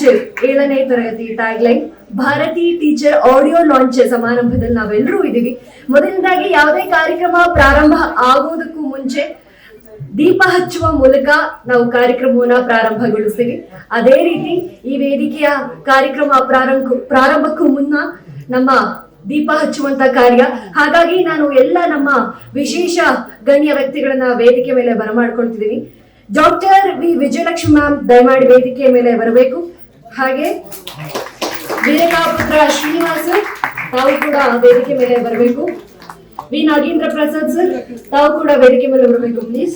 Teacher 7ನೇ ತರಗತಿ tagline Bharati teacher audio launch ಸಮಾರಂಭದಲ್ಲಿ ನಾವೆಲ್ಲರೂ ಇದ್ದೀವಿ. ಮೊದಲನೇದಾಗಿ ಯಾವುದೇ ಕಾರ್ಯಕ್ರಮ ಪ್ರಾರಂಭ ಆಗೋದಕ್ಕೂ ಮುಂಚೆ ದೀಪ ಹಚ್ಚುವ ಮೂಲಕ ನಾವು ಕಾರ್ಯಕ್ರಮವನ್ನ ಪ್ರಾರಂಭಗೊಳಿಸ್ತೀವಿ. ಅದೇ ರೀತಿ ಈ ವೇದಿಕೆಯ ಕಾರ್ಯಕ್ರಮ ಪ್ರಾರಂಭಕ್ಕೂ ಮುನ್ನ ನಮ್ಮ ದೀಪ ಹಚ್ಚುವಂತ ಕಾರ್ಯ. ಹಾಗಾಗಿ ನಾನು ಎಲ್ಲ ನಮ್ಮ ವಿಶೇಷ ಗಣ್ಯ ವ್ಯಕ್ತಿಗಳನ್ನ ವೇದಿಕೆ ಮೇಲೆ ಬರಮಾಡ್ಕೊಳ್ತಿದ್ದೀನಿ. ಡಾಕ್ಟರ್ ವಿ ವಿಜಯಲಕ್ಷ್ಮಿ ಮ್ಯಾಮ್ ದಯಮಾಡಿ ವೇದಿಕೆಯ ಮೇಲೆ ಬರಬೇಕು. ಹಾಗೆ ವೀರಕಾಪುತ್ರ ಶ್ರೀನಿವಾಸ್ ತಾವು ಕೂಡ ವೇದಿಕೆ ಮೇಲೆ ಬರಬೇಕು. ವಿ ನಾಗೇಂದ್ರ ಪ್ರಸಾದ್ ಸರ್ ತಾವು ಕೂಡ ವೇದಿಕೆ ಮೇಲೆ ಬರಬೇಕು ಪ್ಲೀಸ್.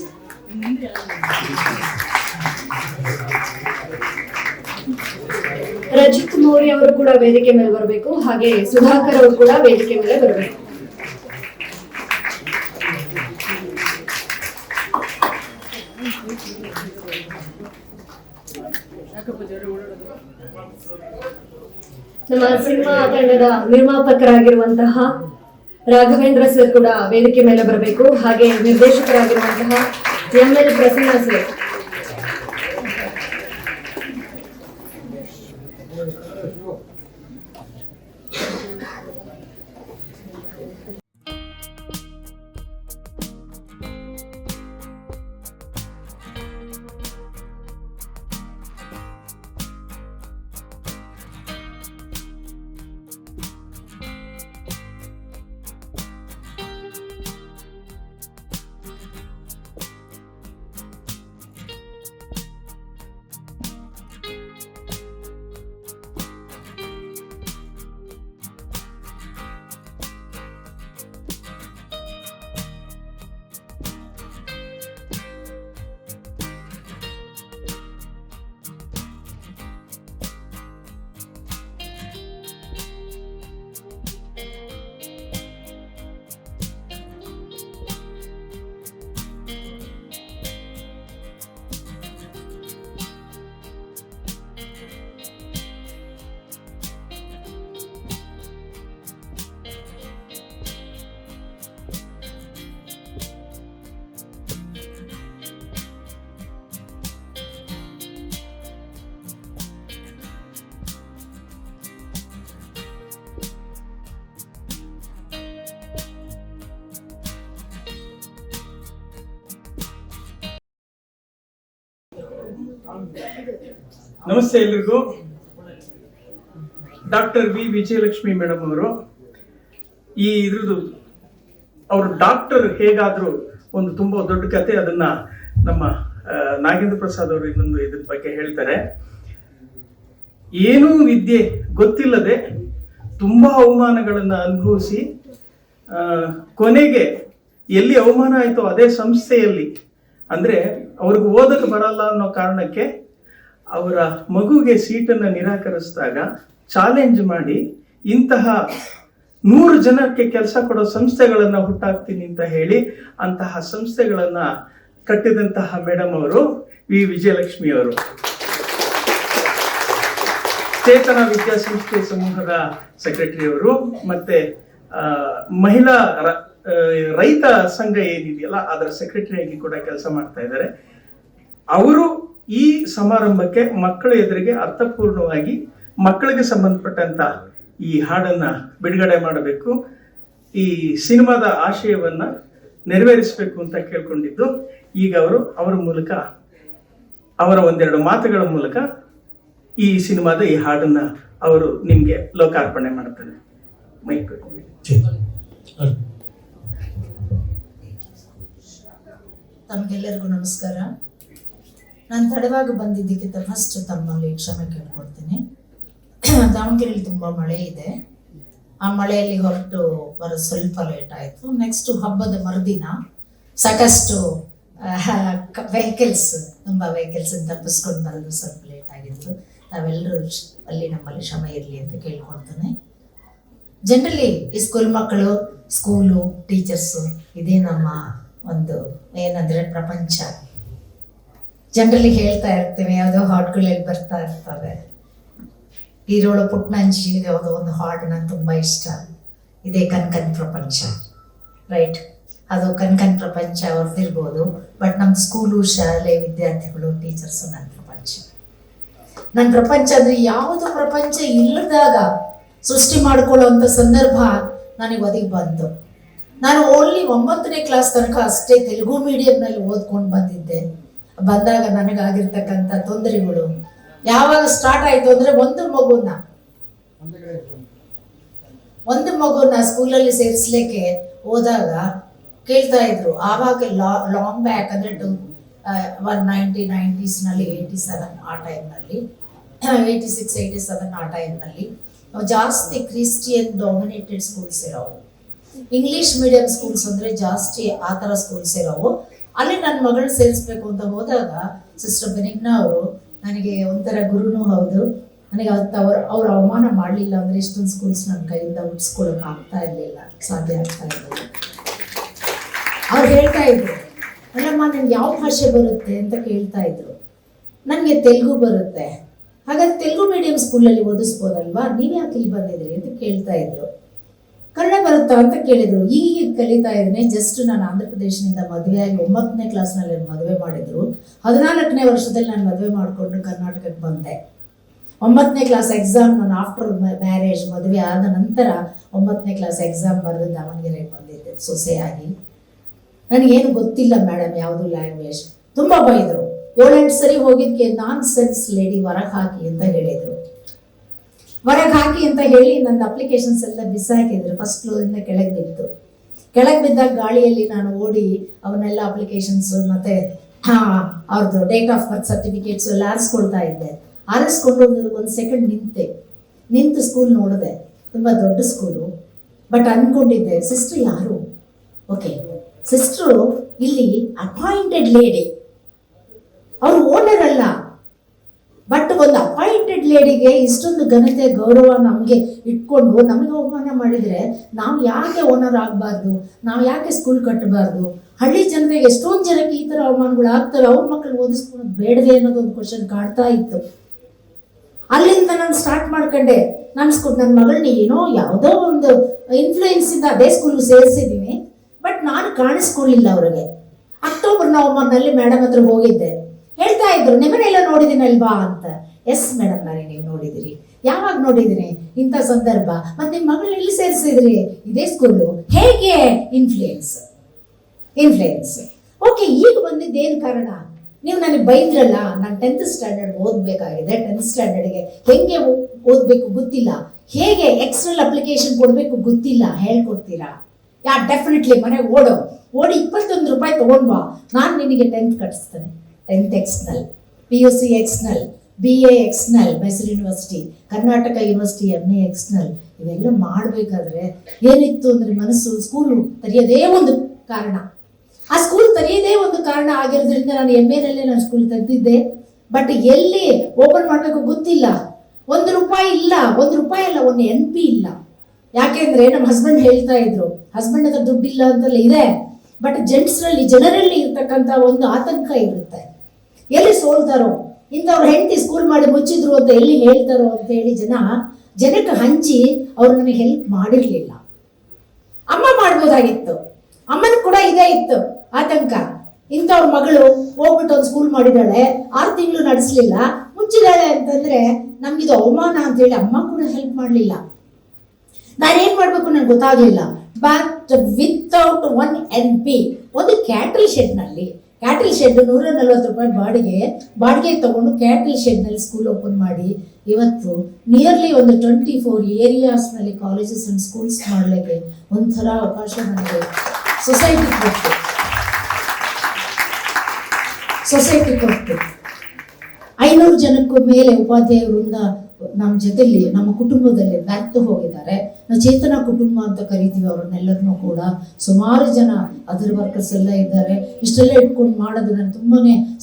ರಜಿತ್ ಮೌರ್ಯ ಅವರು ಕೂಡ ವೇದಿಕೆ ಮೇಲೆ ಬರಬೇಕು. ಹಾಗೆ ಸುಧಾಕರ್ ಅವರು ಕೂಡ ವೇದಿಕೆ ಮೇಲೆ ಬರಬೇಕು. ನಮ್ಮ ಸಿನಿಮಾ ತಂಡದ ನಿರ್ಮಾಪಕರಾಗಿರುವಂತಹ ರಾಘವೇಂದ್ರ ಸರ್ ಕೂಡ ವೇದಿಕೆ ಮೇಲೆ ಬರಬೇಕು. ಹಾಗೆ ನಿರ್ದೇಶಕರಾಗಿರುವಂತಹ ML ಪ್ರಸನ್ನ ಸರ್. ನಮಸ್ತೆ ಎಲ್ರಿಗೂ. ಡಾಕ್ಟರ್ ವಿ ವಿಜಯಲಕ್ಷ್ಮಿ ಮೇಡಮ್ ಅವರು ಇದ್ರದ್ದು ಅವರು ಡಾಕ್ಟರ್ ಹೇಗಾದ್ರು ಒಂದು ತುಂಬಾ ದೊಡ್ಡ ಕತೆ. ಅದನ್ನ ನಮ್ಮ ನಾಗೇಂದ್ರ ಪ್ರಸಾದ್ ಅವರು ಇನ್ನೊಂದು ಇದ್ರ ಬಗ್ಗೆ ಹೇಳ್ತಾರೆ. ಏನೂ ವಿದ್ಯೆ ಗೊತ್ತಿಲ್ಲದೆ ತುಂಬಾ ಅವಮಾನಗಳನ್ನ ಅನುಭವಿಸಿ ಕೊನೆಗೆ ಎಲ್ಲಿ ಅವಮಾನ ಆಯ್ತೋ ಅದೇ ಸಂಸ್ಥೆಯಲ್ಲಿ, ಅಂದ್ರೆ ಅವ್ರಿಗೆ ಓದಕ್ಕೆ ಬರಲ್ಲ ಅನ್ನೋ ಕಾರಣಕ್ಕೆ ಅವರ ಮಗುಗೆ ಸೀಟನ್ನು ನಿರಾಕರಿಸಿದಾಗ ಚಾಲೆಂಜ್ ಮಾಡಿ ಇಂತಹ 100 ಜನಕ್ಕೆ ಕೆಲಸ ಕೊಡೋ ಸಂಸ್ಥೆಗಳನ್ನ ಹುಟ್ಟಾಕ್ತೀನಿ ಅಂತ ಹೇಳಿ ಅಂತಹ ಸಂಸ್ಥೆಗಳನ್ನ ಕಟ್ಟಿದಂತಹ ಮೇಡಮ್ ಅವರು ವಿ ವಿಜಯಲಕ್ಷ್ಮಿ ಅವರು. ಚೇತನ ವಿದ್ಯಾಸಂಸ್ಥೆ ಸಮೂಹದ ಸೆಕ್ರೆಟರಿ ಅವರು, ಮತ್ತೆ ಮಹಿಳಾ ರೈತ ಸಂಘ ಏನಿದೆಯಲ್ಲ ಅದರ ಸೆಕ್ರೆಟರಿ ಆಗಿ ಕೂಡ ಕೆಲಸ ಮಾಡ್ತಾ ಇದ್ದಾರೆ. ಅವರು ಈ ಸಮಾರಂಭಕ್ಕೆ ಮಕ್ಕಳ ಎದುರಿಗೆ ಅರ್ಥಪೂರ್ಣವಾಗಿ ಮಕ್ಕಳಿಗೆ ಸಂಬಂಧಪಟ್ಟಂತ ಈ ಹಾಡನ್ನ ಬಿಡುಗಡೆ ಮಾಡಬೇಕು, ಈ ಸಿನಿಮಾದ ಆಶಯವನ್ನ ನೆರವೇರಿಸಬೇಕು ಅಂತ ಕೇಳ್ಕೊಂಡಿದ್ದು. ಈಗ ಅವರು ಅವರ ಮೂಲಕ ಅವರ ಒಂದೆರಡು ಮಾತುಗಳ ಮೂಲಕ ಈ ಸಿನಿಮಾದ ಈ ಹಾಡನ್ನ ಅವರು ನಿಮ್ಗೆ ಲೋಕಾರ್ಪಣೆ ಮಾಡ್ತಾರೆ. ಮೈಕ್ ತಮಗೆಲ್ಲರಿಗೂ ನಮಸ್ಕಾರ. ನಾನು ತಡವಾಗಿ ಬಂದಿದ್ದಕ್ಕಿಂತ ಫಸ್ಟ್ ತಮ್ಮಲ್ಲಿ ಕ್ಷಮೆ ಕೇಳ್ಕೊಡ್ತೀನಿ. ದಾವಣಗೆರೆಯಲ್ಲಿ ತುಂಬ ಮಳೆ ಇದೆ. ಆ ಮಳೆಯಲ್ಲಿ ಹೊರಟು ಬರೋ ಸ್ವಲ್ಪ ಲೇಟ್ ಆಯಿತು. ನೆಕ್ಸ್ಟು ಹಬ್ಬದ ಮರುದಿನ ಸಾಕಷ್ಟು ತುಂಬ ವೆಹಿಕಲ್ಸ್ ತಪ್ಪಿಸ್ಕೊಂಡು ಬರೋದು ಸ್ವಲ್ಪ ಲೇಟ್ ಆಗಿತ್ತು. ನಾವೆಲ್ಲರೂ ಅಲ್ಲಿ ನಮ್ಮಲ್ಲಿ ಕ್ಷಮೆ ಇರಲಿ ಅಂತ ಕೇಳ್ಕೊಳ್ತೇನೆ. ಜನರಲಿ ಈ ಸ್ಕೂಲ್ ಮಕ್ಕಳು, ಸ್ಕೂಲು, ಟೀಚರ್ಸು ಇದೇ ನಮ್ಮ ಒಂದು ಏನಂದರೆ ಪ್ರಪಂಚ. ಜನರಲಿ ಹೇಳ್ತಾ ಇರ್ತೀವಿ, ಯಾವುದೋ ಹಾಡುಗಳಲ್ಲಿ ಬರ್ತಾ ಇರ್ತವೆ. ಈರೋಳು ಪುಟ್ನಂಜಿ ಯಾವುದೋ ಒಂದು ಹಾಡು ನಂಗೆ ತುಂಬ ಇಷ್ಟ. ಇದೇ ಕನ್ಕನ್ ಪ್ರಪಂಚ, ರೈಟ್? ಅದು ಕನ್ಕನ್ ಪ್ರಪಂಚ ಅವ್ರದ್ದಿರ್ಬೋದು, ಬಟ್ ನಮ್ಮ ಸ್ಕೂಲು, ಶಾಲೆ, ವಿದ್ಯಾರ್ಥಿಗಳು, ಟೀಚರ್ಸು ನನ್ನ ಪ್ರಪಂಚ. ನನ್ನ ಪ್ರಪಂಚ ಅಂದರೆ ಯಾವುದು ಪ್ರಪಂಚ ಇಲ್ಲದಾಗ ಸೃಷ್ಟಿ ಮಾಡಿಕೊಳ್ಳುವಂಥ ಸಂದರ್ಭ ನನಗೆ ಒದಗಿ ಬಂತು. ನಾನು ಓನ್ಲಿ 9ನೇ ಕ್ಲಾಸ್ ತನಕ ಅಷ್ಟೇ ತೆಲುಗು ಮೀಡಿಯಂನಲ್ಲಿ ಓದ್ಕೊಂಡು ಬಂದಾಗ ನನಗಾಗಿರ್ತಕ್ಕಂಥ ತೊಂದರೆಗಳು ಯಾವಾಗ ಸ್ಟಾರ್ಟ್ ಆಯಿತು ಅಂದರೆ ಒಂದು ಮಗುನ ಸ್ಕೂಲಲ್ಲಿ ಸೇರಿಸ್ಲಿಕ್ಕೆ ಹೋದಾಗ ಕೇಳ್ತಾ ಇದ್ರು. ಆವಾಗ ಲಾಂಗ್ ಬ್ಯಾಕ್ ಅಂದರೆ 1990ನಲ್ಲಿ 87 ಆ ಟೈಮ್ನಲ್ಲಿ 86 87 ಆ ಟೈಮ್ನಲ್ಲಿ ಜಾಸ್ತಿ ಕ್ರಿಸ್ಟಿಯನ್ ಡಾಮಿನೇಟೆಡ್ ಸ್ಕೂಲ್ಸ್ ಇರೋವು. ಇಂಗ್ಲೀಷ್ ಮೀಡಿಯಂ ಸ್ಕೂಲ್ಸ್ ಅಂದರೆ ಜಾಸ್ತಿ ಆ ಥರ ಸ್ಕೂಲ್ಸ್ ಇರೋವು. ಅಲ್ಲಿ ನನ್ನ ಮಗಳು ಸೇರಿಸ್ಬೇಕು ಅಂತ ಹೋದಾಗ ಸಿಸ್ಟರ್ ಬೆನಿಗ್ನಾ ಅವರು ನನಗೆ ಒಂಥರ ಗುರುನೂ ಹೌದು. ನನಗೆ ಅವ್ರ ಅವಮಾನ ಮಾಡಲಿಲ್ಲ ಅಂದರೆ ಇಷ್ಟೊಂದು ಸ್ಕೂಲ್ಸ್ ನನ್ನ ಕೈಯಿಂದ ಉಟ್ಸ್ಕೊಳಕ್ಕೆ ಸಾಧ್ಯ ಆಗ್ತಾ ಇರಲಿಲ್ಲ. ಅವ್ರು ಹೇಳ್ತಾ ಇದ್ರು, ಅಲ್ಲಮ್ಮ ನನಗೆ ಯಾವ ಭಾಷೆ ಬರುತ್ತೆ ಅಂತ ಕೇಳ್ತಾ ಇದ್ರು. ನನಗೆ ತೆಲುಗು ಬರುತ್ತೆ, ಹಾಗಾದ್ರೆ ತೆಲುಗು ಮೀಡಿಯಂ ಸ್ಕೂಲಲ್ಲಿ ಓದಿಸ್ಬೋದಲ್ವಾ, ನೀವು ಯಾಕೆ ಇಲ್ಲಿ ಬಂದಿದ್ರಿ ಅಂತ ಕೇಳ್ತಾ ಇದ್ರು. ಕನ್ನಡ ಬರುತ್ತಾ ಅಂತ ಕೇಳಿದ್ರು. ಈಗ ಕಲಿತಾ ಇದ್ದೀನಿ. ಜಸ್ಟ್ ನಾನು ಆಂಧ್ರ ಪ್ರದೇಶದಿಂದ ಮದುವೆಯಾಗಿ 9ನೇ ಕ್ಲಾಸ್ನಲ್ಲಿ ಮದುವೆ ಮಾಡಿದ್ರು. 14ನೇ ವರ್ಷದಲ್ಲಿ ನಾನು ಮದುವೆ ಮಾಡಿಕೊಂಡು ಕರ್ನಾಟಕಕ್ಕೆ ಬಂದೆ. 9ನೇ ಕ್ಲಾಸ್ ಎಕ್ಸಾಮ್ ನಾನು ಆಫ್ಟರ್ ಮ್ಯಾರೇಜ್ ಮದುವೆ ಆದ ನಂತರ 9ನೇ ಕ್ಲಾಸ್ ಎಕ್ಸಾಮ್ ಬರೆದು ದಾವಣಗೆರೆಗೆ ಬಂದಿದ್ದೆ ಸೊಸೆಯಾಗಿ. ನನಗೇನು ಗೊತ್ತಿಲ್ಲ ಮೇಡಮ್ ಯಾವುದು ಲ್ಯಾಂಗ್ವೇಜ್. ತುಂಬ ಬೈದರು. 7-8 ಸರಿ ಹೋಗಿದ್ದಕ್ಕೆ ನಾನ್ ಸೆನ್ಸ್ ಲೇಡಿ ಹೊರಗೆ ಹಾಕಿ ಅಂತ ಹೇಳಿದರು. ಹೊರಗೆ ಹಾಕಿ ಅಂತ ಹೇಳಿ ನನ್ನ ಅಪ್ಲಿಕೇಶನ್ಸ್ ಎಲ್ಲ ಬಿಸಾಕಿದ್ರು. ಫಸ್ಟ್ ಫ್ಲೋರಿಂದ ಕೆಳಗೆ ಬಿದ್ದಾಗ ಗಾಳಿಯಲ್ಲಿ ನಾನು ಓಡಿ ಅವನ್ನೆಲ್ಲ ಅಪ್ಲಿಕೇಶನ್ಸು ಮತ್ತು ಅವ್ರದ್ದು ಡೇಟ್ ಆಫ್ ಬರ್ತ್ ಸರ್ಟಿಫಿಕೇಟ್ಸು ಎಲ್ಲ ಆರಿಸ್ಕೊಳ್ತಾ ಇದ್ದೆ. ಆರಿಸ್ಕೊಂಡು ಒಂದು ಸೆಕೆಂಡ್ ನಿಂತು ಸ್ಕೂಲ್ ನೋಡಿದೆ. ತುಂಬ ದೊಡ್ಡ ಸ್ಕೂಲು. ಬಟ್ ಅಂದ್ಕೊಂಡಿದ್ದೆ ಸಿಸ್ಟ್ರು ಯಾರು, ಓಕೆ ಸಿಸ್ಟ್ರು ಇಲ್ಲಿ ಅಪಾಯಿಂಟೆಡ್ ಲೇಡಿ, ಅವರು ಓನರ್ ಅಲ್ಲ. ಬಟ್ ಒಂದು ಅಪಾಯಿಂಟೆಡ್ ಲೇಡಿಗೆ ಇಷ್ಟೊಂದು ಘನತೆ ಗೌರವ ನಮಗೆ ಇಟ್ಕೊಂಡು ನಮಗೆ ಅವಮಾನ ಮಾಡಿದರೆ ನಾವು ಯಾಕೆ ಓನರ್ ಆಗಬಾರ್ದು, ನಾವು ಯಾಕೆ ಸ್ಕೂಲ್ ಕಟ್ಟಬಾರ್ದು? ಹಳ್ಳಿ ಜನರಿಗೆ ಎಷ್ಟೊಂದು ಜನಕ್ಕೆ ಈ ಥರ ಅವಮಾನಗಳು ಆಗ್ತವೆ. ಅವ್ರ ಮಕ್ಕಳು ಓದಿಸ್ಕೊಳೋದು ಬೇಡವೆ ಅನ್ನೋದು ಒಂದು ಕ್ವಶನ್ ಕಾಡ್ತಾ ಇತ್ತು. ಅಲ್ಲಿಂದ ನಾನು ಸ್ಟಾರ್ಟ್ ಮಾಡ್ಕೊಂಡೆ. ನನ್ನ ಮಗಳನ್ನ ಏನೋ ಯಾವುದೋ ಒಂದು ಇನ್ಫ್ಲೂಯೆನ್ಸಿಂದ ಅದೇ ಸ್ಕೂಲ್ಗೆ ಸೇರಿಸಿದ್ದೀನಿ. ಬಟ್ ನಾನು ಕಾಣಿಸ್ಕೊಳ್ಳಿಲ್ಲ ಅವ್ರಿಗೆ. ಅಕ್ಟೋಬರ್ ನವಂಬರ್ನಲ್ಲಿ ಮೇಡಮ್ ಹತ್ರ ಹೋಗಿದ್ದೆ. ಹೇಳ್ತಾ ಇದ್ರು, ನಿಮ್ಮನ್ನೆಲ್ಲ ನೋಡಿದ್ದೀನಲ್ವಾ ಅಂತ. ಎಸ್ ಮೇಡಮ್ ನಾನೇ, ನೀವು ನೋಡಿದಿರಿ. ಯಾವಾಗ ನೋಡಿದ್ದೀನಿ ಇಂಥ ಸಂದರ್ಭ? ಮತ್ತು ನಿಮ್ಮ ಮಗಳು ಎಲ್ಲಿ ಸೇರಿಸಿದ್ರಿ? ಇದೇ ಸ್ಕೂಲು. ಹೇಗೆ ಇನ್ಫ್ಲೂಯೆನ್ಸ್ ಓಕೆ. ಈಗ ಬಂದಿದ್ದೇನು ಕಾರಣ? ನೀವು ನನಗೆ ಬೈದ್ರಲ್ಲ, ನಾನು 10th ಸ್ಟ್ಯಾಂಡರ್ಡ್ ಓದಬೇಕಾಗಿದೆ. 10th ಸ್ಟ್ಯಾಂಡರ್ಡ್ಗೆ ಹೆಂಗೆ ಓದಬೇಕು ಗೊತ್ತಿಲ್ಲ, ಹೇಗೆ ಎಕ್ಸ್ಟರ್ನಲ್ ಅಪ್ಲಿಕೇಶನ್ ಕೊಡಬೇಕು ಗೊತ್ತಿಲ್ಲ, ಹೇಳ್ಕೊಡ್ತೀರಾ? ಡೆಫಿನೆಟ್ಲಿ ಮನೆಗೆ ಓಡಿ 21 ರೂಪಾಯಿ ತೊಗೊಂಡ್ಬಾ, ನಾನು ನಿನಗೆ 10th ಕಟ್ಟಿಸ್ತೇನೆ. 10th external, PUC external, BA external Mysuru university, Karnataka university MA external. ಇವೆಲ್ಲ ಮಾಡಬೇಕಾದ್ರೆ ಏನಿತ್ತು ಅಂದರೆ ಮನಸ್ಸು ಸ್ಕೂಲು ತೆರೆಯೋದೇ ಒಂದು ಕಾರಣ. ಆ ಸ್ಕೂಲ್ ತೆರೆಯೋದೇ ಒಂದು ಕಾರಣ ಆಗಿರೋದ್ರಿಂದ ನಾನು MAನಲ್ಲೇ ನಾನು ಸ್ಕೂಲ್ ತೆಗೆದಿದ್ದೆ. ಬಟ್ ಎಲ್ಲಿ ಓಪನ್ ಮಾಡಬೇಕು ಗೊತ್ತಿಲ್ಲ. 1 ರೂಪಾಯಿ ಇಲ್ಲ, 1 ರೂಪಾಯಿ ಅಲ್ಲ, 1 NP ಇಲ್ಲ. ಯಾಕೆಂದರೆ ನಮ್ಮ ಹಸ್ಬೆಂಡ್ ಹೇಳ್ತಾ ಇದ್ರು, ಹಸ್ಬೆಂಡ್ ಹತ್ರ ದುಡ್ಡಿಲ್ಲ ಅಂತೆಲ್ಲ ಇದೆ. ಬಟ್ ಜನರಲ್ಲಿ ಇರ್ತಕ್ಕಂಥ ಒಂದು ಆತಂಕ ಇರುತ್ತೆ. ಎಲ್ಲಿ ಸೋಲ್ತಾರೋ, ಇಂಥವ್ರು ಹೆಂಡತಿ ಸ್ಕೂಲ್ ಮಾಡಿ ಮುಚ್ಚಿದ್ರು ಅಂತ ಎಲ್ಲಿ ಹೇಳ್ತಾರೋ ಅಂತ ಹೇಳಿ ಜನಕ್ಕೆ ಹಂಚಿ ಅವ್ರು ನನಗೆ ಹೆಲ್ಪ್ ಮಾಡಿರಲಿಲ್ಲ. ಅಮ್ಮ ಮಾಡ್ಬೋದಾಗಿತ್ತು, ಅಮ್ಮನ ಕೂಡ ಇದೇ ಇತ್ತು ಆತಂಕ. ಇಂಥವ್ರ ಮಗಳು ಹೋಗ್ಬಿಟ್ಟು ಒಂದು ಸ್ಕೂಲ್ ಮಾಡಿದ್ದಾಳೆ, 6 ತಿಂಗಳು ನಡೆಸಲಿಲ್ಲ, ಮುಚ್ಚಿದಾಳೆ ಅಂತಂದರೆ ನಮಗಿದು ಅವಮಾನ ಅಂತೇಳಿ ಅಮ್ಮ ಕೂಡ ಹೆಲ್ಪ್ ಮಾಡಲಿಲ್ಲ. ನಾನೇನು ಮಾಡಬೇಕು ನನಗೆ ಗೊತ್ತಾಗಲಿಲ್ಲ. ಬಟ್ ವಿತೌಟ್ 1 NP ಒಂದು ಕ್ಯಾಟಲ್ ಶೆಡ್ನಲ್ಲಿ, ಕ್ಯಾಟಲ್ ಶೆಡ್ 140 ರೂಪಾಯಿ ಬಾಡಿಗೆ ತಗೊಂಡು ಕ್ಯಾಟಲ್ ಶೆಡ್ನಲ್ಲಿ ಸ್ಕೂಲ್ ಓಪನ್ ಮಾಡಿ ಇವತ್ತು ನಿಯರ್ಲಿ ಒಂದು 24 ಏರಿಯಾಸ್ನಲ್ಲಿ ಕಾಲೇಜಸ್ ಆ್ಯಂಡ್ ಸ್ಕೂಲ್ಸ್ ಮಾಡಲಿಕ್ಕೆ ಒಂಥರ ಅವಕಾಶ ನನಗೆ ಸೊಸೈಟಿ ಕೊಟ್ಟು 500 ಜನಕ್ಕೂ ಮೇಲೆ ಉಪಾಧ್ಯಾಯರಿಂದ ನಮ್ಮ ಜೊತೆಲಿ ನಮ್ಮ ಕುಟುಂಬದಲ್ಲಿ ಬೆರೆತು ಹೋಗಿದ್ದಾರೆ. ನಾವು ಚೇತನ ಕುಟುಂಬ ಅಂತ ಕರಿತೀವಿ ಅವ್ರನ್ನೆಲ್ಲರನ್ನೂ ಕೂಡ. ಸುಮಾರು ಜನ ಅದರ್ ವರ್ಕರ್ಸ್ ಎಲ್ಲ ಇದ್ದಾರೆ. ಇಷ್ಟೆಲ್ಲ ಇಟ್ಕೊಂಡು ಮಾಡೋದು ನನಗೆ ತುಂಬಾ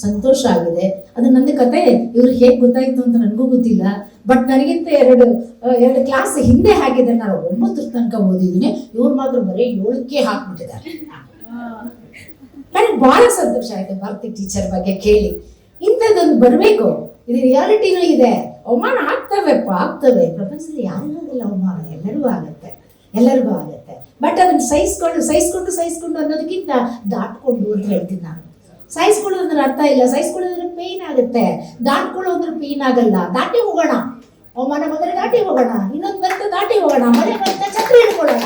ಸಂತೋಷ ಆಗಿದೆ. ಅದು ನನ್ನ ಕತೆ ಇವ್ರಿಗೆ ಹೇಗೆ ಗೊತ್ತಾಯಿತು ಅಂತ ನನಗೂ ಗೊತ್ತಿಲ್ಲ. ಬಟ್ ನನಗಿಂತ ಎರಡು ಕ್ಲಾಸ್ ಹಿಂದೆ ಹಾಕಿದ್ದಾರೆ. ನಾನು 9ರ ತನಕ ಓದಿದ್ದೀನಿ, ಇವ್ರು ಮಾತ್ರ ಬರೀ 7ಕ್ಕೆ ಹಾಕ್ಬಿಟ್ಟಿದ್ದಾರೆ. ನನಗೆ ಭಾಳ ಸಂತೋಷ ಆಯಿತು ಭಾರತಿ ಟೀಚರ್ ಬಗ್ಗೆ ಕೇಳಿ. ಇಂಥದ್ದೊಂದು ಬರಬೇಕು, ಇದು ರಿಯಾಲಿಟಿನೂ ಇದೆ. ಅವಮಾನ ಆಗ್ತವೆ. ಪ್ರಪಂಚದಲ್ಲಿ ಯಾರಿಗಾಗಲ್ಲ ಅವಮಾನ, ಎಲ್ಲರಿಗೂ ಆಗುತ್ತೆ. ಬಟ್ ಅದನ್ನು ಸಹಿಸ್ಕೊಂಡು ಅನ್ನೋದಕ್ಕಿಂತ ದಾಟ್ಕೊಂಡು ಅಂತ ಹೇಳ್ತೀನಿ ನಾನು. ಸಾಯಿಸ್ಕೊಳ್ಳೋದ್ರ ಅರ್ಥ ಇಲ್ಲ. ಸಾಯಿಸ್ಕೊಳ್ಳೋದ್ರೆ ಪೇನ್ ಆಗುತ್ತೆ, ದಾಟ್ಕೊಳ್ಳೋದ್ರ ಪೇನ್ ಆಗಲ್ಲ. ದಾಟಿ ಹೋಗೋಣ, ಮನೆ ಬಂದ್ರೆ ದಾಟಿ ಹೋಗೋಣ, ಇನ್ನೊಂದು ಬಂತ ದಾಟಿ ಹೋಗೋಣ, ಮಳೆ ಬಂತ ಛತ್ರಿ ಹಿಡ್ಕೊಳ್ಳೋಣ,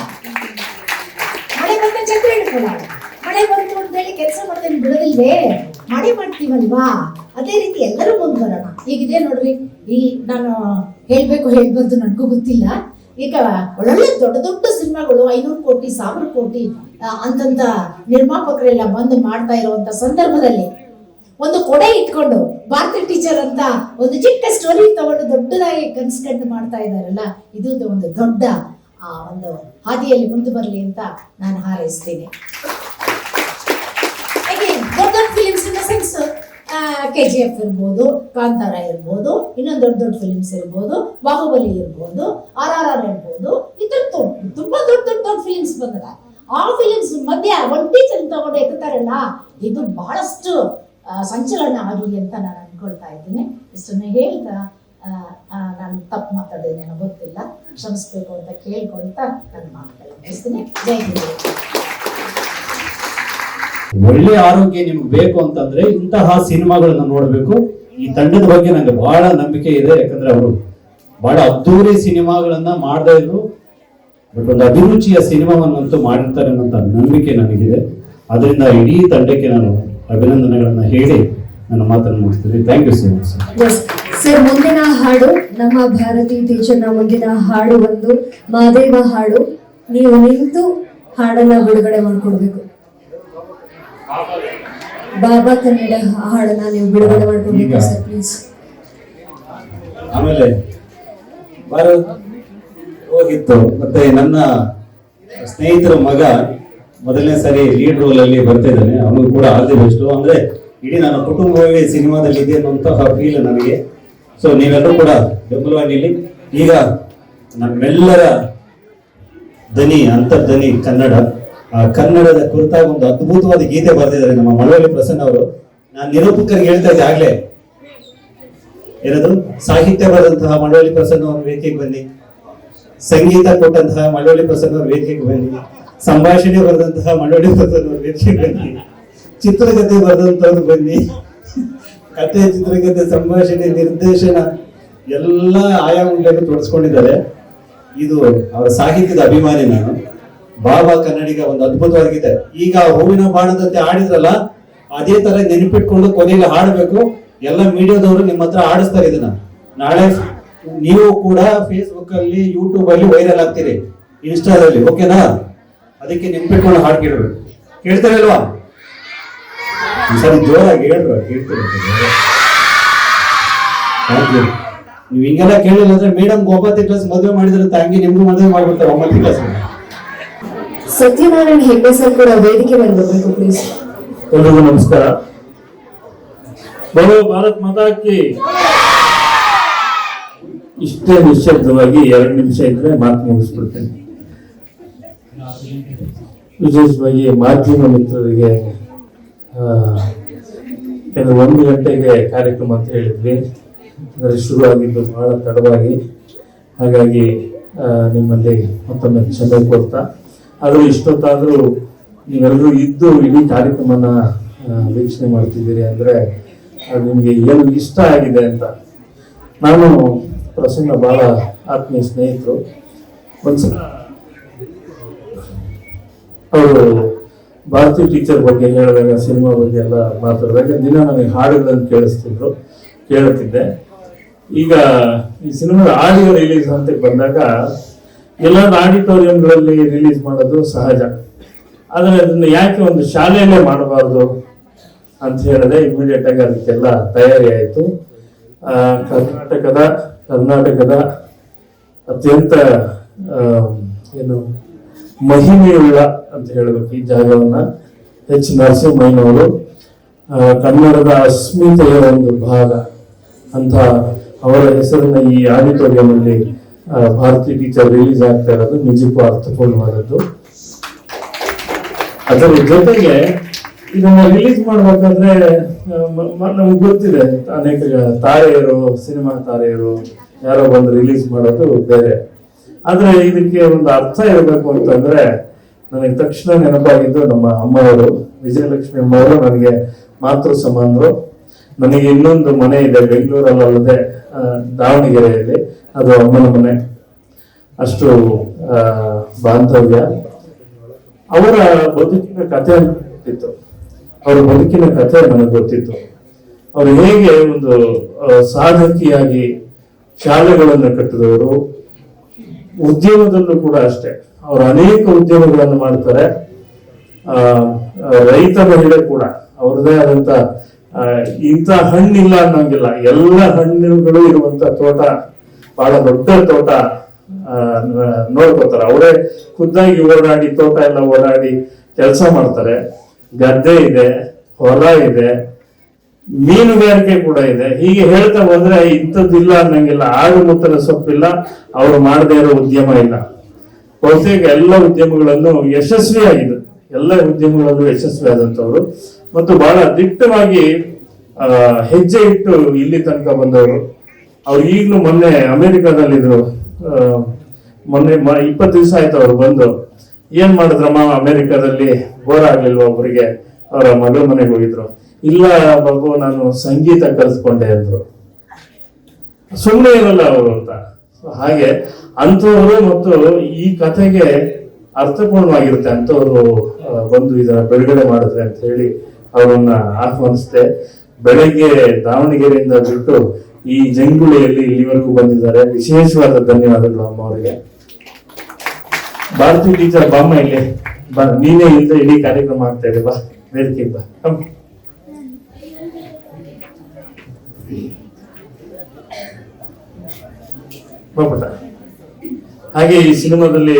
ಮಳೆ ಬಂತ ಛತ್ರಿ ಹಿಡ್ಕೊಳ್ಳೋಣ. ಮಳೆ ಬಂತು ಅಂತೇಳಿ ಕೆಲಸ ಮಾಡ್ತೇನೆ ಬಿಡೋದಿಲ್ವೇ, ಮಳೆ ಮಾಡ್ತೀವಲ್ವಾ, ಅದೇ ರೀತಿ ಎಲ್ಲರೂ ಮುಂದೆ ಬರೋಣ. ಈಗಿದೆ ನೋಡ್ರಿ, ಈ ನಾನು ಹೇಳ್ಬಾರ್ದು ನನಗೂ ಗೊತ್ತಿಲ್ಲ. ಈಗ ಒಳ್ಳೊಳ್ಳೆ ದೊಡ್ಡ ದೊಡ್ಡ ಸಿನಿಮಾಗಳು 500 ಕೋಟಿ 1000 ಕೋಟಿ ಅಂತಂತ ನಿರ್ಮಾಪಕರೆಲ್ಲ ಬಂದು ಮಾಡ್ತಾ ಇರುವಂತ ಸಂದರ್ಭದಲ್ಲಿ ಒಂದು ಕೊಡೆ ಇಟ್ಕೊಂಡು ಭಾರತಿ ಟೀಚರ್ ಅಂತ ಒಂದು ಚಿಕ್ಕ ಸ್ಟೋರಿ ತಗೊಂಡು ದೊಡ್ಡದಾಗಿ ಕನ್ಸ್ಕಂಡು ಮಾಡ್ತಾ ಇದ್ದಾರಲ್ಲ, ಇದು ಒಂದು ದೊಡ್ಡ ಒಂದು ಹಾದಿಯಲ್ಲಿ ಮುಂದೆ ಬರಲಿ ಅಂತ ನಾನು ಹಾರೈಸ್ತೀನಿ. ಹಾಗೆ ದೊಡ್ಡ ದೊಡ್ಡ films in the sense KGF ಇರ್ಬೋದು, ಕಾಂತಾರ ಇರ್ಬೋದು, ಇನ್ನೊಂದು ದೊಡ್ಡ ದೊಡ್ಡ ಫಿಲಿಮ್ಸ್ ಇರ್ಬೋದು, ಬಾಹುಬಲಿ ಇರ್ಬೋದು, RRR ಇರ್ಬೋದು, ಈ ತರ ತುಂಬಾ ದೊಡ್ಡ ಫಿಲಿಮ್ಸ್ ಬಂದಾಗ ಆ ಫಿಲಿಮ್ಸ್ ಮಧ್ಯ ಒಂದು ಟೀಚರ್ ತಗೊಂಡು ಎತ್ತುತ್ತಾರಲ್ಲ, ಇದು ಬಹಳಷ್ಟು ಸಂಚಲನ ಆಗಲಿ ಅಂತ ನಾನು ಅನ್ಕೊಳ್ತಾ ಇದ್ದೀನಿ. ಇಷ್ಟನ್ನು ಹೇಳ್ತಾ ನಾನು ತಪ್ಪು ಮಾತಾಡಿದ್ರೆ ನನಗೆ ಗೊತ್ತಿಲ್ಲ, ಕ್ಷಮಿಸ್ಬೇಕು ಅಂತ ಕೇಳ್ಕೊಳ್ತಾ ನನ್ನ ಮಾತುಗಳು ಮುಗಿಸ್ತೀನಿ. ಜೈ ಹಿಂದ್. ಒಳ್ಳೆ ಆರೋಗ್ಯ ನಿಮ್ಗೆ ಬೇಕು ಅಂತಂದ್ರೆ ಇಂತಹ ಸಿನಿಮಾಗಳನ್ನ ನೋಡ್ಬೇಕು. ಈ ತಂಡದ ಬಗ್ಗೆ ನನಗೆ ಬಹಳ ನಂಬಿಕೆ ಇದೆ, ಯಾಕಂದ್ರೆ ಅವರು ಬಹಳ ಅದ್ದೂರಿ ಸಿನಿಮಾಗಳನ್ನ ಮಾಡದೇ ಇದ್ರು, ಬಟ್ ಒಂದು ಅಭಿರುಚಿಯ ಸಿನಿಮಾವನ್ನಂತೂ ಮಾಡಿರ್ತಾರೆ ಅನ್ನೋಂಥ ನಂಬಿಕೆ ನನಗಿದೆ. ಅದರಿಂದ ಇಡೀ ತಂಡಕ್ಕೆ ನಾನು ಅಭಿನಂದನೆಗಳನ್ನ ಹೇಳಿ ನನ್ನ ಮಾತನ್ನು ಮುಗಿಸ್ತೀನಿ. Thank you so much sir. ಮುಂದಿನ ಹಾಡು ನಮ್ಮ ಭಾರತಿ ಟೀಚರ್ನ ಮುಂದಿನ ಹಾಡು ಒಂದು ಮಾದೇವ ಹಾಡು. ನೀವು ನಿಂತು ಹಾಡನ್ನ ಬಿಡುಗಡೆ ಮಾಡ್ಕೊಡ್ಬೇಕು. ಬಾಬಾ ಕನ್ನಡ ಹಾಡನ್ನ ನೀವು ಬಿಡುಗಡೆ ಮಾಡ್ಕೊಡ್ಬೇಕು ಸರ್, ಪ್ಲೀಸ್. ಆಮೇಲೆ ಹೋಗಿತ್ತು ಮತ್ತೆ ನನ್ನ ಸ್ನೇಹಿತರ ಮಗ ಮೊದಲನೇ ಸಾರಿ ಲೀಡ್ ರೋಲ್ ಅಲ್ಲಿ ಬರ್ತಾ ಇದ್ದಾನೆ. ಅವನು ಕೂಡ ಆಲ್ ದಿ ಬೆಸ್ಟ್. ಅಂದ್ರೆ ಇಡೀ ನನ್ನ ಕುಟುಂಬವೇ ಸಿನಿಮಾದಲ್ಲಿ ಇದೆ ಅನ್ನುವಂತಹ ಫೀಲ್ ನನಗೆ. ಸೊ ನೀವೆಲ್ಲರೂ ಕೂಡ ಬೆಂಬಲವಾಗಿ ನಿಲ್ಲಿ. ಈಗ ನಮ್ಮೆಲ್ಲರ ದನಿ ಅಂತರ್ಧನಿ ಕನ್ನಡ, ಆ ಕನ್ನಡದ ಕುರಿತಾಗಿ ಒಂದು ಅದ್ಭುತವಾದ ಗೀತೆ ಬರೆದಿದ್ದಾರೆ ನಮ್ಮ ಮಳವಳ್ಳಿ ಪ್ರಸನ್ನ ಅವರು. ನಾನು ನಿರೂಪಕರಿಗೆ ಹೇಳ್ತಾ ಇದ್ದೆ ಆಗ್ಲೇ, ಏನದು ಸಾಹಿತ್ಯ ಬರೆದಂತಹ ಮಳವಳ್ಳಿ ಪ್ರಸನ್ನ ಅವರು ವೇದಿಕೆಗೆ ಬನ್ನಿ, ಸಂಗೀತ ಕೊಟ್ಟಂತಹ ಮಳವಳ್ಳಿ ಪ್ರಸನ್ನ ಅವರು ವೇದಿಕೆಗೆ ಬನ್ನಿ, ಸಂಭಾಷಣೆ ಬರೆದಂತಹ ಮಳವಳ್ಳಿ ಪ್ರಸನ್ನ ಅವರು ವೇದಿಕೆಗೆ ಬನ್ನಿ, ಚಿತ್ರಕಥೆ ಬರೆದಂತವ್ರು ಬನ್ನಿ, ಕಥೆ, ಚಿತ್ರಕಥೆ, ಸಂಭಾಷಣೆ, ನಿರ್ದೇಶನ ಎಲ್ಲ ಆಯಾಮಗಳನ್ನು ತೋರಿಸ್ಕೊಂಡಿದ್ದಾರೆ. ಇದು ಅವರ ಸಾಹಿತ್ಯದ ಅಭಿಮಾನಿ ನಾನು. ಬಾಬಾ ಕನ್ನಡಿಗ ಒಂದು ಅದ್ಭುತವಾಗಿದೆ. ಈಗ ಹೂವಿನ ಬಾಣದಂತೆ ಆಡಿದ್ರಲ್ಲ, ಅದೇ ತರ ನೆನಪಿಟ್ಕೊಂಡು ಕೊನೆಗೆ ಹಾಡಬೇಕು. ಎಲ್ಲ ಮೀಡಿಯಾದವರು ನಿಮ್ಮ ಹತ್ರ ಆಡಿಸ್ತಾರೆ ಇದನ್ನ. ನಾಳೆ ನೀವು ಕೂಡ ಫೇಸ್ಬುಕ್ ಅಲ್ಲಿ, ಯೂಟ್ಯೂಬ್ ಅಲ್ಲಿ ವೈರಲ್ ಆಗ್ತೀರಿ, ಇನ್ಸ್ಟಾದಲ್ಲಿ, ಓಕೆನಾ? ಅದಕ್ಕೆ ನೆನ್ಪಿಟ್ಕೊಂಡು ಹಾಡು ಕೇಳಬೇಕು. ಕೇಳ್ತಾರೆ ಅಲ್ವಾ? ಸರಿ, ಜೋರಾಗಿ ಹೇಳ್ರು, ಕೇಳ್ತೀರಿ. ನೀವು ಹಿಂಗೆಲ್ಲ ಕೇಳಿಲ್ಲ ಅಂದ್ರೆ ಮೇಡಮ್ 9ನೇ ಕ್ಲಾಸ್ ಮದುವೆ ಮಾಡಿದ್ರೆ ತಂಗಿ ನಿಮ್ಗೂ ಮದುವೆ ಮಾಡ್ಬಿಡ್ತಾರೆ 9ನೇ ಕ್ಲಾಸ್. ಸತ್ಯನಾರಾಯಣ ಹೆಗ್ಡೆ ಸರ್ ಕೂಡ ವೇದಿಕೆ ಬರಬೇಕು ಪ್ಲೀಸ್. ಎಲ್ರಿಗೂ ನಮಸ್ಕಾರ. ಬೋಲೋ ಭಾರತ್ ಮಾತಾ ಕಿ. ಇಷ್ಟೇ ನಿಶ್ಶಬ್ದವಾಗಿ 2 ನಿಮಿಷ ಇದ್ರೆ ಮಾತು ಮುಗಿಸ್ಬಿಡ್ತೇನೆ. ವಿಶೇಷವಾಗಿ ಮಾಧ್ಯಮ ಮಿತ್ರರಿಗೆ ಕೆಲವು 1 ಗಂಟೆಗೆ ಕಾರ್ಯಕ್ರಮ ಅಂತ ಹೇಳಿದ್ವಿ. ಅಂದರೆ ಶುರುವಾಗಿದ್ದು ಬಹಳ ತಡವಾಗಿ, ಹಾಗಾಗಿ ನಿಮ್ಮಲ್ಲಿ ಮತ್ತೊಮ್ಮೆ ಕ್ಷಮೆ ಕೊಡ್ತಾ, ಆದರೂ ಇಷ್ಟೊತ್ತಾದರೂ ನೀವೆಲ್ಲರೂ ಇದ್ದು ಇಡೀ ಕಾರ್ಯಕ್ರಮನ ವೀಕ್ಷಣೆ ಮಾಡ್ತಿದ್ದೀರಿ ಅಂದರೆ ಅದು ನಿಮಗೆ ಏನು ಇಷ್ಟ ಆಗಿದೆ ಅಂತ. ನಾನು ಪ್ರಸನ್ನ ಬಹಳ ಆತ್ಮೀಯ ಸ್ನೇಹಿತರು. ಒಂದ್ಸಲ ಅವರು ಭಾರತಿ ಟೀಚರ್ ಬಗ್ಗೆ ಹೇಳಿದಾಗ, ಸಿನಿಮಾ ಬಗ್ಗೆ ಎಲ್ಲ ಮಾತಾಡಿದಾಗ ದಿನ ನನಗೆ ಹಾಡುಗಳನ್ನು ಕೇಳುತ್ತಿದ್ದೆ. ಈಗ ಈ ಸಿನಿಮಾದ ಆಡಿಯೋ ರಿಲೀಸ್ ಅಂತ ಬಂದಾಗ ಎಲ್ಲ ಆಡಿಟೋರಿಯಂಗಳಲ್ಲಿ ರಿಲೀಸ್ ಮಾಡೋದು ಸಹಜ, ಆದರೆ ಅದನ್ನ ಯಾಕೆ ಒಂದು ಶಾಲೆಯಲ್ಲೇ ಮಾಡಬಾರ್ದು ಅಂತ ಹೇಳಿದ್ರೆ ಇಮಿಡಿಯೇಟ್ ಆಗಿ ಅದಕ್ಕೆಲ್ಲ ತಯಾರಿ ಆಯಿತು. ಕರ್ನಾಟಕದ ಅತ್ಯಂತ ಮಹಿಮೆಯುಳ್ಳ ಅಂತ ಹೇಳಬೇಕು ಈ ಜಾಗವನ್ನ H. ನರಸಿಂಹಯ್ಯನವರು ಕನ್ನಡದ ಅಸ್ಮಿತೆಯ ಒಂದು ಭಾಗ ಅಂತ ಅವರ ಹೆಸರನ್ನ ಈ ಆಡಿಟೋರಿಯಂ ಅಲ್ಲಿ ಭಾರತಿ ಟೀಚರ್ ರಿಲೀಸ್ ಆಗ್ತಾ ಇರೋದು ನಿಜಕ್ಕೂ ಅರ್ಥಪೂರ್ಣವಾದದ್ದು. ಅದರ ಜೊತೆಗೆ ಇದನ್ನ ರಿಲೀಸ್ ಮಾಡ್ಬೇಕಾದ್ರೆ ನಮ್ಗೆ ಗೊತ್ತಿದೆ, ಅನೇಕ ತಾರೆಯರು, ಸಿನಿಮಾ ತಾರೆಯರು ಯಾರೋ ಬಂದು ರಿಲೀಸ್ ಮಾಡೋದು ಬೇರೆ. ಆದ್ರೆ ಇದಕ್ಕೆ ಒಂದು ಅರ್ಥ ಇರಬೇಕು ಅಂತಂದ್ರೆ ನನಗೆ ತಕ್ಷಣ ನೆನಪಾಗಿದ್ದು ನಮ್ಮ ಅಮ್ಮವರು, ವಿಜಯಲಕ್ಷ್ಮಿ ಅಮ್ಮವರು ನನಗೆ ಮಾತೃ ಸಮಾನರು. ನನಗೆ ಇನ್ನೊಂದು ಮನೆ ಇದೆ ಬೆಂಗಳೂರಲ್ಲದೆ ದಾವಣಗೆರೆಯಲ್ಲಿ, ಅದು ಅಮ್ಮನ ಮನೆ. ಅಷ್ಟು ಬಾಂಧವ್ಯ. ಅವರ ಬದುಕಿನ ಕಥೆ ಗೊತ್ತಿತ್ತು, ಅವರ ಬದುಕಿನ ಕಥೆ ನನಗೆ ಗೊತ್ತಿತ್ತು. ಅವರು ಹೇಗೆ ಒಂದು ಸಾಧಕಿಯಾಗಿ ಶಾಲೆಗಳನ್ನು ಕಟ್ಟಿದವರು, ಉದ್ಯಮದಲ್ಲೂ ಕೂಡ ಅಷ್ಟೇ ಅವರು ಅನೇಕ ಉದ್ಯಮಗಳನ್ನು ಮಾಡ್ತಾರೆ. ರೈತ ಮಹಿಳೆ ಕೂಡ ಅವ್ರದೇ ಆದಂತ ಇಂಥ ಹಣ್ಣಿಲ್ಲ ಅನ್ನೋಂಗಿಲ್ಲ, ಎಲ್ಲ ಹಣ್ಣುಗಳು ಇರುವಂತ ತೋಟ, ಬಹಳ ದೊಡ್ಡ ತೋಟ ನೋಡ್ಕೋತಾರೆ. ಅವರೇ ಖುದ್ದಾಗಿ ಓಡಾಡಿ ತೋಟ ಎಲ್ಲ ಓಡಾಡಿ ಕೆಲಸ ಮಾಡ್ತಾರೆ. ಗದ್ದೆ ಇದೆ, ಹೊಲ ಇದೆ, ಮೀನುಗಾರಿಕೆ ಕೂಡ ಇದೆ. ಹೀಗೆ ಹೇಳ್ತಾ ಬಂದ್ರೆ ಇಂಥದ್ದಿಲ್ಲ ಅನ್ನಂಗಿಲ್ಲ. ಆಡು ಮುತ್ತಲ ಸೊಪ್ಪಿಲ್ಲ, ಅವರು ಮಾಡದೇ ಇರೋ ಉದ್ಯಮ ಇಲ್ಲ. ಬಹುತೇಕ ಎಲ್ಲ ಉದ್ಯಮಗಳನ್ನು ಯಶಸ್ವಿಯಾಗಿದೆ, ಎಲ್ಲ ಉದ್ಯಮಗಳಲ್ಲೂ ಯಶಸ್ವಿ ಆದಂತವ್ರು ಮತ್ತು ಬಹಳ ದಿಟ್ಟವಾಗಿ ಹೆಜ್ಜೆ ಇಟ್ಟು ಇಲ್ಲಿ ತನಕ ಬಂದವರು. ಅವ್ರು ಈಗಲೂ ಮೊನ್ನೆ ಅಮೆರಿಕಾದಲ್ಲಿದ್ರು. ಮೊನ್ನೆ 20 ದಿವಸ ಆಯ್ತು ಅವ್ರು ಬಂದು. ಏನ್ ಮಾಡಿದ್ರಮ್ಮ ಅಮೆರಿಕಾದಲ್ಲಿ, ಬೋರ್ ಆಗ್ಲಿಲ್ವ ಒಬ್ಬರಿಗೆ? ಅವರ ಮಗಳ ಮನೆಗೆ ಹೋಗಿದ್ರು. ಇಲ್ಲ ಬಾಬು, ನಾನು ಸಂಗೀತ ಕಲಿಸ್ಕೊಂಡೆ ಅಂದ್ರು. ಸುಮ್ಮನೆ ಇರಲ್ಲ ಅವರು ಅಂತ. ಹಾಗೆ ಅಂಥವ್ರು ಮತ್ತು ಈ ಕಥೆಗೆ ಅರ್ಥಪೂರ್ಣವಾಗಿರುತ್ತೆ ಅಂಥವ್ರು ಬಂದು ಇದನ್ನ ಬಿಡುಗಡೆ ಮಾಡಿದ್ರೆ ಅಂತ ಹೇಳಿ ಅವರನ್ನ ಆಹ್ವಾನಿಸ್ತೆ. ಬೆಳಗ್ಗೆ ದಾವಣಗೆರೆಯಿಂದ ಬಿಟ್ಟು ಈ ಜಂಗುಳಿಯಲ್ಲಿ ಇಲ್ಲಿವರೆಗೂ ಬಂದಿದ್ದಾರೆ. ವಿಶೇಷವಾದ ಧನ್ಯವಾದಗಳು ಅಮ್ಮ ಅವರಿಗೆ. ಭಾರತಿ ಟೀಚರ್ ಬಾಮ್ಮ ಇಲ್ಲಿ ಬಾ, ನೀನೇ ಇಲ್ಲದೆ ಇಡೀ ಕಾರ್ಯಕ್ರಮ ಆಗ್ತಾ ಇದೆ. ಬಾ ವೇದಿಕೆ ಬಾ. ಪುಟ್ಟ. ಹಾಗೆ ಈ ಸಿನಿಮಾದಲ್ಲಿ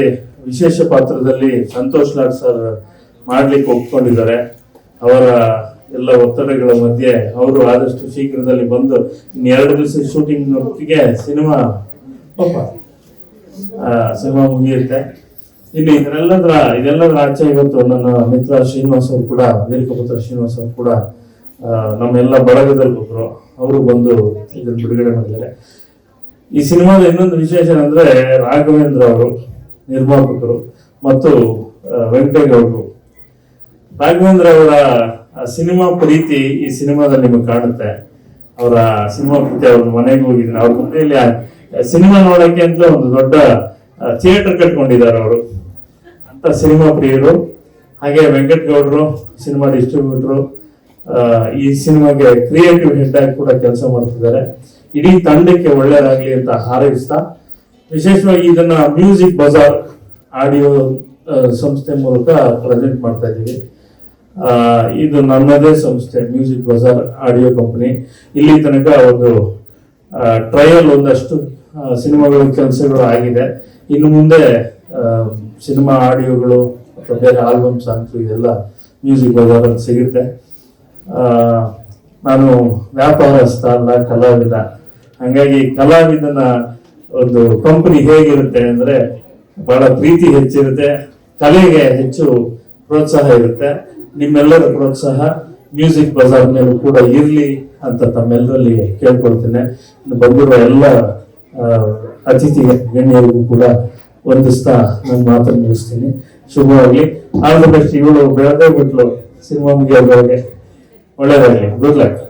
ವಿಶೇಷ ಪಾತ್ರದಲ್ಲಿ ಸಂತೋಷ್ ಲಾಡ್ ಸರ್ ಮಾಡ್ಲಿಕ್ಕೆ ಒಪ್ಕೊಂಡಿದ್ದಾರೆ. ಅವರ ಎಲ್ಲ ಒತ್ತಡಗಳ ಮಧ್ಯೆ ಅವರು ಆದಷ್ಟು ಶೀಘ್ರದಲ್ಲಿ ಬಂದು ಇನ್ನು 2 ದಿವಸ ಶೂಟಿಂಗ್ ಹೊತ್ತಿಗೆ ಸಿನಿಮಾ ಮುಗಿಯುತ್ತೆ. ಇನ್ನು ಇದೆಲ್ಲದರ ಆಚೆ ಇವತ್ತು ನನ್ನ ಮಿತ್ರ ಶ್ರೀನಿವಾಸ್ ಅವರು ಕೂಡ, ವೀರಕಪುತ್ರ ಶ್ರೀನಿವಾಸ್ ಅವರು ಕೂಡ ನಮ್ಮೆಲ್ಲ ಬಳಗದಲ್ಲಿ ಒಬ್ರು, ಅವರು ಬಂದು ಇದನ್ನು ಬಿಡುಗಡೆ ಮಾಡಿದ್ದಾರೆ. ಈ ಸಿನಿಮಾದ ಇನ್ನೊಂದು ವಿಶೇಷ ಅಂದ್ರೆ ರಾಘವೇಂದ್ರ ಅವರು ನಿರ್ಮಾಪಕರು ಮತ್ತು ವೆಂಕಟೇಗೌಡರು. ರಾಘವೇಂದ್ರ ಅವರ ಸಿನಿಮಾ ಪ್ರೀತಿ ಈ ಸಿನಿಮಾದಲ್ಲಿ ನಿಮಗೆ ಕಾಣುತ್ತೆ. ಅವರ ಸಿನಿಮಾ ಪ್ರೀತಿ ಅವ್ರ ಮನೆಗೆ ಹೋಗಿದ್ರು. ಅವ್ರ ಮನೆಯಲ್ಲಿ ಸಿನಿಮಾ ನೋಡಕ್ಕೆ ಅಂತ ಒಂದು ದೊಡ್ಡ ಥಿಯೇಟರ್ ಕಟ್ಕೊಂಡಿದ್ದಾರೆ ಅವರು. ಅಂತ ಸಿನಿಮಾ ಪ್ರಿಯರು. ಹಾಗೆ ವೆಂಕಟೇಗೌಡರು ಸಿನಿಮಾ ಡಿಸ್ಟ್ರಿಬ್ಯೂಟರು, ಈ ಸಿನಿಮಾಗೆ ಕ್ರಿಯೇಟಿವ್ ಹೆಡ್ ಆಗಿ ಕೂಡ ಕೆಲಸ ಮಾಡ್ತಿದ್ದಾರೆ. ಇಡೀ ತಂಡಕ್ಕೆ ಒಳ್ಳೆಯದಾಗ್ಲಿ ಅಂತ ಹಾರೈಸ್ತಾ, ವಿಶೇಷವಾಗಿ ಇದನ್ನ ಮ್ಯೂಸಿಕ್ ಬಜಾರ್ ಆಡಿಯೋ ಸಂಸ್ಥೆ ಮೂಲಕ ಪ್ರೆಸೆಂಟ್ ಮಾಡ್ತಾ ಇದ್ದೀವಿ. ಇದು ನನ್ನದೇ ಸಂಸ್ಥೆ, ಮ್ಯೂಸಿಕ್ ಬಜಾರ್ ಆಡಿಯೋ ಕಂಪನಿ. ಇಲ್ಲಿ ತನಕ ಒಂದು ಟ್ರಯಲ್ ಒಂದಷ್ಟು ಸಿನಿಮಾಗಳ ಕೆಲಸಗಳು ಆಗಿದೆ. ಇನ್ನು ಮುಂದೆ ಸಿನಿಮಾ ಆಡಿಯೋಗಳು ಅಥವಾ ಬೇರೆ ಆಲ್ಬಮ್ ಸಾಂಗ್ಸ್ ಇದೆಲ್ಲ ಮ್ಯೂಸಿಕ್ ಬಜಾರ್ ಅಂತ ಸಿಗುತ್ತೆ. ನಾನು ವ್ಯಾಪಾರಸ್ಥ ಅಲ್ಲ, ಕಲಾವಿದ. ಹಾಗಾಗಿ ಕಲಾವಿದನ ಒಂದು ಕಂಪನಿ ಹೇಗಿರುತ್ತೆ ಅಂದ್ರೆ ಬಹಳ ಪ್ರೀತಿ ಹೆಚ್ಚಿರುತ್ತೆ, ಕಲೆಗೆ ಹೆಚ್ಚು ಪ್ರೋತ್ಸಾಹ ಇರುತ್ತೆ. ನಿಮ್ಮೆಲ್ಲರ ಪ್ರೋತ್ಸಾಹ ಮ್ಯೂಸಿಕ್ ಬಜಾರ್ ಮೇಲೂ ಕೂಡ ಇರಲಿ ಅಂತ ತಮ್ಮೆಲ್ಲರಲ್ಲಿ ಕೇಳ್ಕೊಳ್ತೇನೆ. ಬಂದಿರುವ ಎಲ್ಲ ಅತಿಥಿ ಗಣ್ಯರಿಗೂ ಕೂಡ ವಂದಿಸ್ತಾ ನನ್ನ ಮಾತನ್ನು ಮುಗಿಸ್ತೀನಿ. ಶುಭವಾಗ್ಲಿ. All the best. ಇವಳು ಬೆಳೆದೇ ಬಿಟ್ಲು ಸಿನಿಮಾ ಮುಗಿಯೋದ್ರೊಳಗೆ. ಒಳ್ಳೇದಾಗ್ಲಿ. Good luck.